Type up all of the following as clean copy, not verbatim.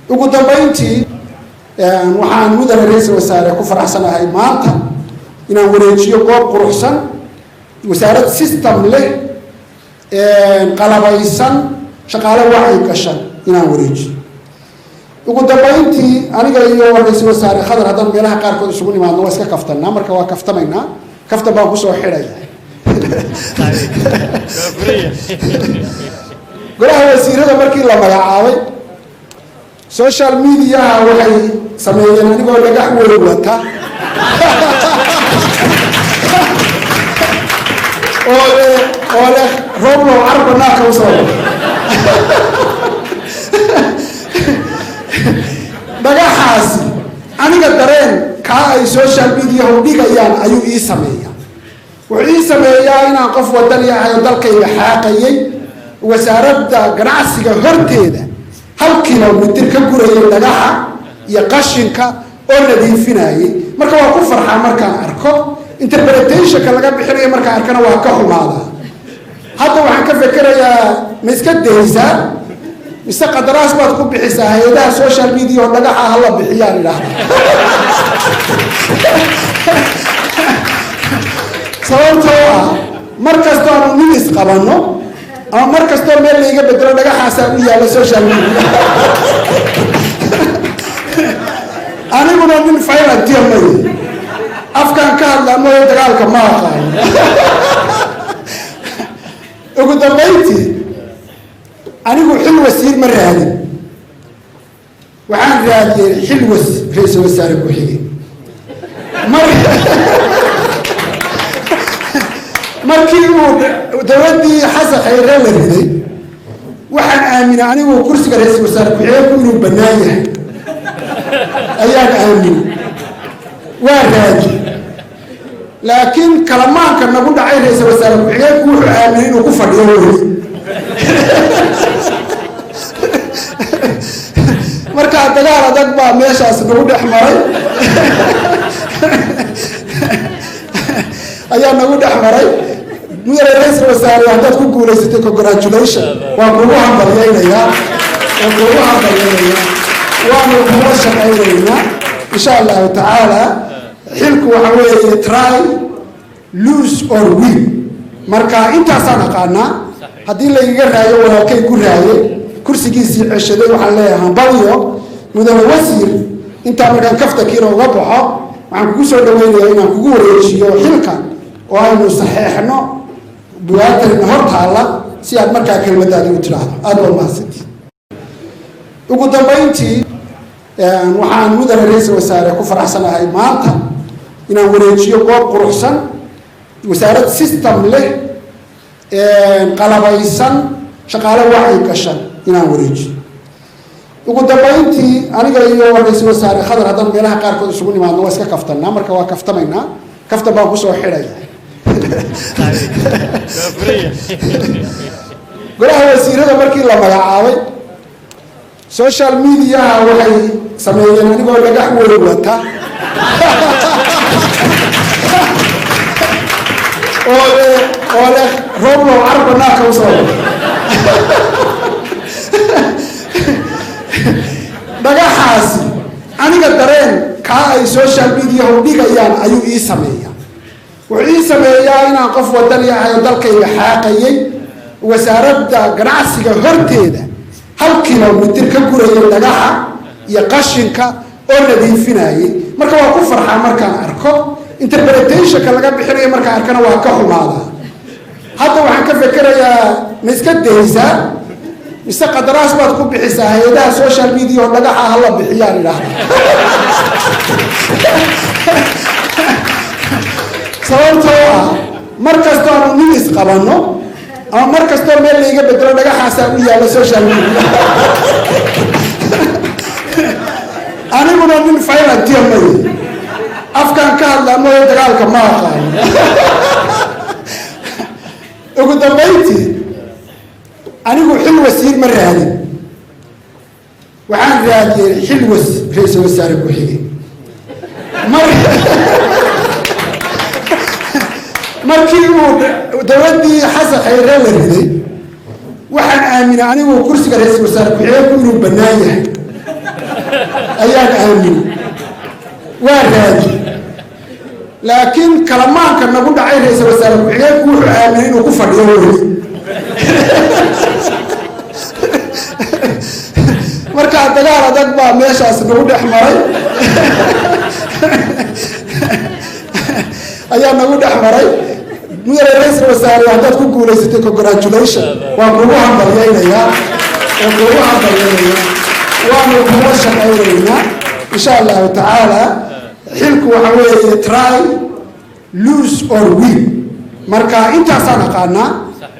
ugu dambeyntii waxaan mudane ra'iisul wasaare ku faraxsanahay maanta inaan wareejiyo goob quruxsan wasaarad system leh qalabaysan shaqaale wacyi gashan inaan wareejiyo ugu dambeyntii aniga iyo ra'iisul wasaare Khadar haddaan meelaha qaarkood isugu nimaadno waa iska kaftanaa marka waa kaftamaynaa kaftan baan ku soo xidhaya golaha wasiirada markii la magacaabay social media waxay sameeyeen anigoo dhagax weyn wata oo leh roblo arbana ka soo dhagaxaas aniga dareen ka ay social media u dhigayaan ayuu ii sameeyaa wuxuu ii sameeyaa inaan qof wadani ah oo dalkayga xaaqayay wasaaradda ganacsiga horteeda 1 kilomitir ka gurayay dhagaxa iyo qashinka oo nadiifinayay marka waa ku farxaa markaan arko interpretation-ka laga bixinayo markaan arkana waa ka xumaada hadda waxaan ka fikirayaa ma iska daysaa mise qadaraas baad ku bixisaa hay'adaha social media oo dhagaxa hala bixiyaan ilaahay sababtoo ah markastoo aanu nis qabanno ama markastoo meel layga bedelo dhagaxaasa u yaala social media aniguna nin faylantiya maye afkaan ka hadlaa mooyo dagaalka ma aqaan ugu dambeyntii anigu xil wasiir ma raadin waxaan raadiyey xil ra'iisul wasaare ku xigay markii uu dowladdii xasan khayre la riday waxaan aaminay anigu kursiga ra'iisul wasaare ku xigay inuu bannaan yahay ayaan aaminay waa raadi laakiin kalamaanka nagu dhacay ra'iisul wasaare ku xigay wuxuu aaminay inuu ku fadhiyo weli marka dagaal adag baa meeshaas nagu dhex maray ayaa nagu dhex maray mudane ra'iisul wasaare haddaad ku guulaysatay congratulation waa kugu hambalyeynaya waanu kula shaqaynaynaa insha allahu tacaala xilku waxa weeye try lose or win marka intaasaan aqaanaa haddii laygaga raayo walaalkay ku raayay kursigiisii ceshaday waxaan leeyahay hambalyo mudane wasiir intaa markaan kaftakiina uga baxo waxaan kugu soo dhaweynayaa inaan kugu wareejiyo xilka oo aynu saxeexno buwaatarina hor taalla si aad markaa kelmadaadii u tidhaahdo aada waa mahadsantii ugu dambeyntii waxaan mudane ra'iisul wasaare ku faraxsanahay maanta inaan wareejiyo goob quruxsan wasaarad system leh qalabaysan shaqaale wacyi gashan inaan wareejiyo ugu dambeyntii aniga iyo ra'iisul wasaare Khadar haddaan meelaha qaarkood isugu nimaadno waa iska kaftanaa marka waa kaftamaynaa kaftan baan ku soo xidhaya golaha wasiirada markii la magacaabay social media waxay sameeyeen anigoo dhagax weyn wata oo leh roblo arbana ka soo dhagaxaas aniga dareen ka ay social media u dhigayaan ayuu ii sameeyaa wuxuu ii sameeyaa inaan qof wadani ah oo dalkayga xaaqayay wasaaradda ganacsiga horteeda 1 kilomitir ka gurayay dhagaxa iyo qashinka oo nadiifinayay marka waa ku farxaa markaan arko interpretation-ka laga bixinayo markaan arkana waa ka xumaada hadda waxaan ka fikirayaa ma iska daysaa mise qadaraas baad ku bixisaa hay'adaha social media oo dhagaxa hala bixiyaan ilaahay sababtoo ah markastoo aanu nis qabanno ama markastoo meel layga bedelo dhagaxaasa u yaala social media aniguna nin faylantiya maye afkaan ka hadlaa mooyo dagaalka ma aqaan ugu dambeyntii anigu xil wasiir ma raadin waxaan raadiyey xil ra'iisul wasaare ku xigay markii uu dowladdii xasan khayre la riday waxaan aaminay anigu kursiga ra'iisul wasaare ku xigay inuu bannaan yahay ayaan aaminay waa raadi laakiin kalamaanka nagu dhacay ra-iisul wasaare ku-xigeenku wuxuu aaminay inuu ku fadhiyo weli markaa dagaal adag baa meeshaas nagu dhex maray ayaa nagu dhex maray mudane ra-iisul wasaare haddaad ku guulaysatay congratulation waan kugu hambalyaynayaa waanu kuga shaqaynaynaa insha allahu tacaala xilku waxa weeye try lose or win marka intaasaan aqaanaa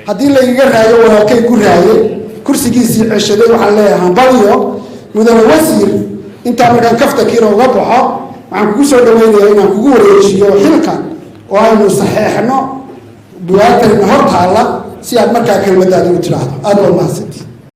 haddii laygaga raayo walaalkay ku raayay kursigiisii ceshaday waxaan leeyahay hambalyo mudane wasiir intaa markaan kaftakiina uga baxo waxaan kugu soo dhaweynayaa inaan kugu wareejiyo xilkan oo aynu saxeexno buwaatarina hor taalla si aad markaa kelmadaadi u tiraahdo aad waa mahadsantii